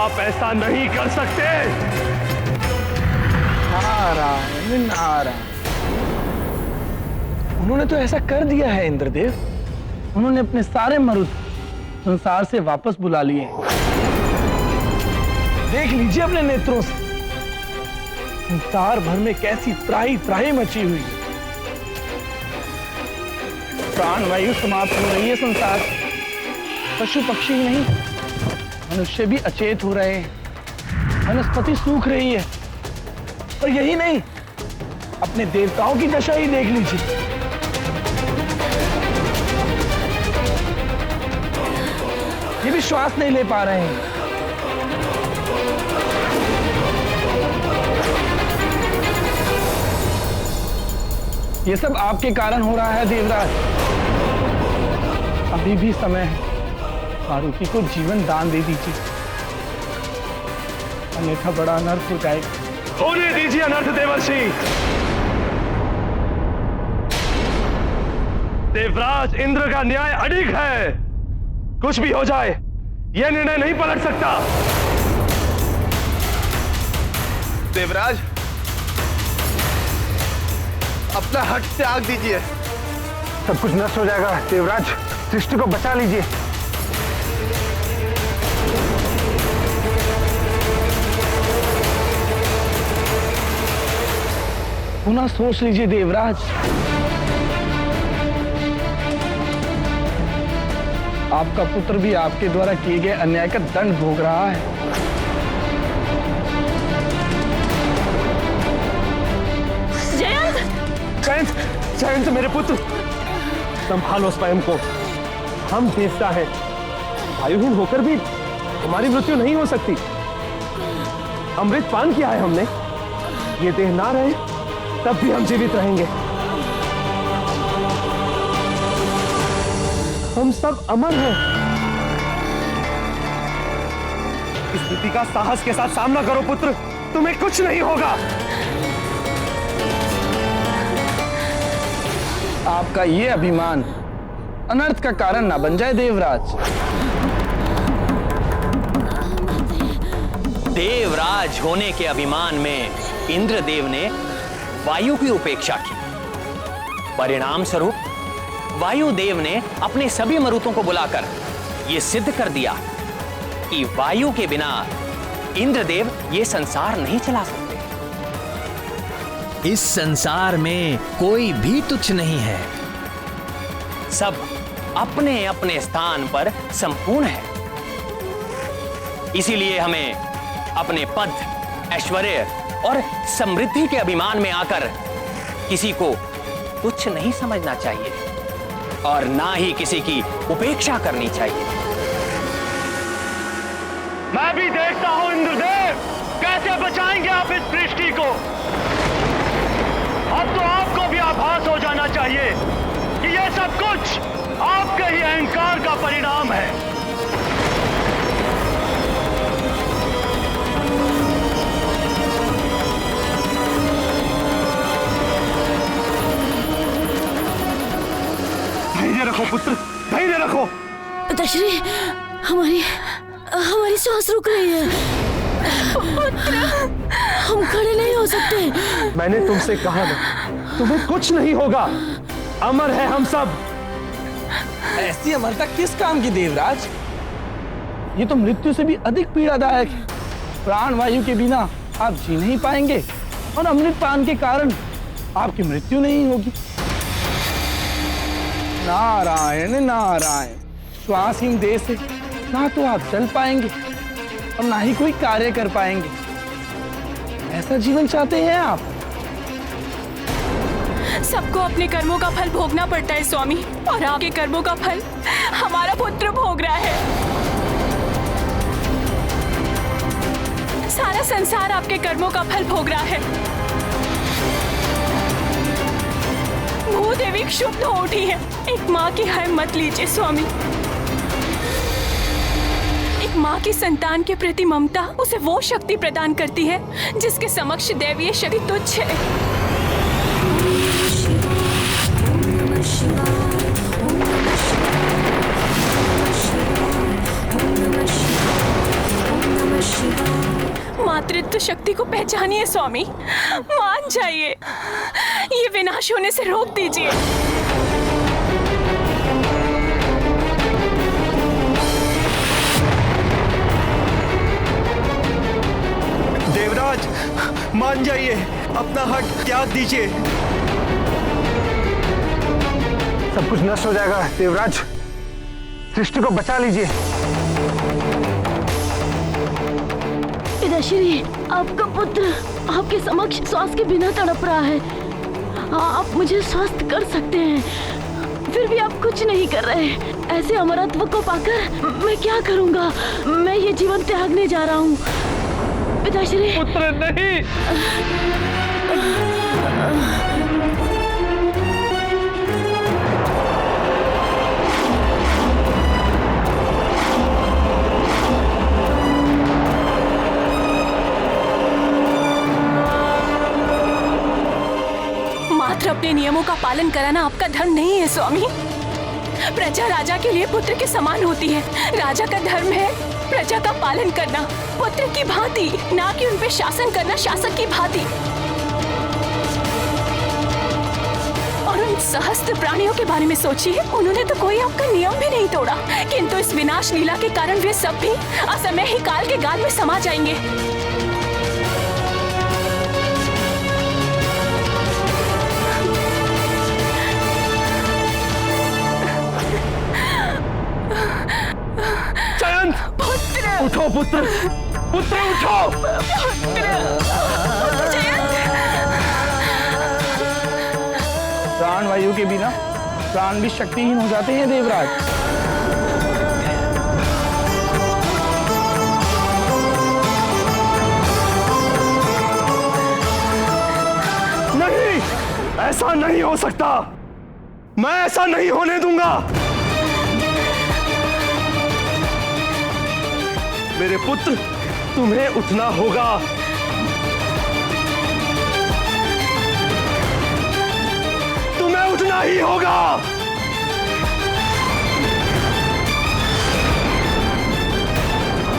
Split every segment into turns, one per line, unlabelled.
आप ऐसा नहीं कर सकते।
नारायण नारायण, उन्होंने तो ऐसा कर दिया है इंद्रदेव। उन्होंने अपने सारे मरुत संसार से वापस बुला लिए। देख लीजिए अपने नेत्रों से संसार भर में कैसी त्राही त्राही मची हुई है। प्राणवायु समाप्त हो रही है संसार। पशु पक्षी ही नहीं, मनुष्य भी अचेत हो रहे हैं। वनस्पति सूख रही है। और यही नहीं, अपने देवताओं की दशा ही देख लीजिए। ये भी श्वास नहीं ले पा रहे हैं। ये सब आपके कारण हो रहा है देवराज। अभी भी समय है, मारुति को जीवन दान दे दीजिए, अन्यथा बड़ा अनर्थ हो जाएगा।
होने दीजिए अनर्थ देवर्षि। देवराज इंद्र का न्याय अडिग है। कुछ भी हो जाए, यह निर्णय नहीं पलट सकता।
देवराज, अपना हट त्याग दीजिए।
सब कुछ नष्ट हो जाएगा। देवराज, सृष्टि को बचा लीजिए।
पुनः सोच लीजिए देवराज। आपका पुत्र भी आपके द्वारा किए गए अन्याय का दंड भोग रहा है।
जयंत, जयंत मेरे पुत्र, संभालो स्वयं को। हम देवता हैं, आयुहीन होकर भी हमारी मृत्यु नहीं हो सकती। अमृत पान किया है हमने। ये देह ना रहे तब भी हम जीवित रहेंगे। हम सब अमर हैं। इस स्थिति का साहस के साथ सामना करो पुत्र, तुम्हें कुछ नहीं होगा।
आपका ये अभिमान अनर्थ का कारण ना बन जाए देवराज।
देवराज होने के अभिमान में इंद्रदेव ने वायु की उपेक्षा की। परिणाम स्वरूप वायुदेव ने अपने सभी मरुतों को बुलाकर यह सिद्ध कर दिया कि वायु के बिना इंद्रदेव ये संसार नहीं चला सकते। इस संसार में कोई भी तुच्छ नहीं है, सब अपने अपने स्थान पर संपूर्ण है। इसीलिए हमें अपने पद, ऐश्वर्य और समृद्धि के अभिमान में आकर किसी को तुच्छ नहीं समझना चाहिए और ना ही किसी की उपेक्षा करनी चाहिए।
मैं भी देखता हूं इंद्रदेव, कैसे बचाएंगे आप इस सृष्टि को। अब तो आपको भी आभास हो जाना चाहिए कि यह सब कुछ आपके ही अहंकार का परिणाम है। धैर्य रखो पुत्र, धैर्य रखो।
दशरी, हमारी सांस रुक रही है। हम खड़े नहीं हो सकते।
मैंने तुमसे कहा ना, तुम्हें कुछ नहीं होगा। अमर है हम सब।
ऐसी अमरता किस काम की देवराज? ये तो मृत्यु से भी अधिक पीड़ादायक है। प्राणवायु के बिना आप जी नहीं पाएंगे और अमृत पान के कारण आपकी मृत्यु नहीं होगी। नारायण नारायण, श्वासहीन देह से ना तो आप चल पाएंगे और ना ही कोई कार्य कर पाएंगे। ऐसा जीवन चाहते हैं आप?
सबको अपने कर्मों का फल भोगना पड़ता है स्वामी, और आपके कर्मों का फल हमारा पुत्र भोग रहा है। सारा संसार आपके कर्मों का फल भोग रहा है। भूदेवी क्षुब्ध हो उठी है। एक माँ की हाय मत लीजिए स्वामी। एक माँ की संतान के प्रति ममता उसे वो शक्ति प्रदान करती है जिसके समक्ष दैवीय शक्ति तुच्छ है। मातृत्व शक्ति को पहचानिए स्वामी, मान जाइए, ये विनाश होने से रोक दीजिए।
देवराज, मान जाइए, अपना हट त्याग दीजिए।
सब कुछ नष्ट हो जाएगा देवराज, सृष्टि को बचा लीजिए।
पिताश्री, आपका पुत्र आपके समक्ष श्वास के बिना तड़प रहा है। आप मुझे स्वस्थ कर सकते हैं, फिर भी आप कुछ नहीं कर रहे। ऐसे अमरत्व को पाकर मैं क्या करूंगा? मैं ये जीवन त्यागने जा रहा हूँ पिताश्री।
पुत्र नहीं।
मात्र अपने नियमों का पालन कराना आपका धर्म नहीं है स्वामी। प्रजा राजा के लिए पुत्र के समान होती है। राजा का धर्म है प्रजा का पालन करना पुत्र की भांति, ना कि उन पे शासन करना शासक की भांति। और उन सहस्त्र प्राणियों के बारे में सोचिए, उन्होंने तो कोई आपका नियम भी नहीं तोड़ा, किंतु इस विनाश लीला के कारण वे सब भी असमय ही काल के गाल में समा जाएंगे।
उठो पुत्र, पुत्र उठो।
प्राण वायु के बिना प्राण भी शक्तिहीन हो जाते हैं देवराज।
नहीं, ऐसा नहीं हो सकता, मैं ऐसा नहीं होने दूंगा। मेरे पुत्र, तुम्हें उठना होगा। तुम्हें उठना ही होगा।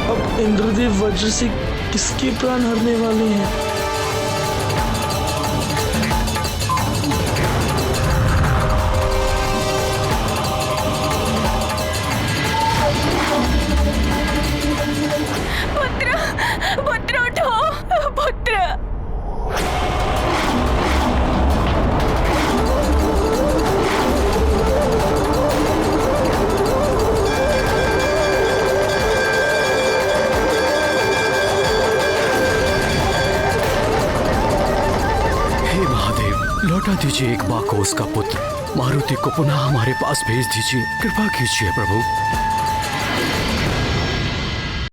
अब इंद्रदेव वज्र से किसके प्राण हरने वाले हैं?
पुत्र उठो, पुत्र।
हे महादेव, लौटा दीजिए एक बाकोस का पुत्र। मारुति को पुनः हमारे पास भेज दीजिए, कृपा कीजिए प्रभु।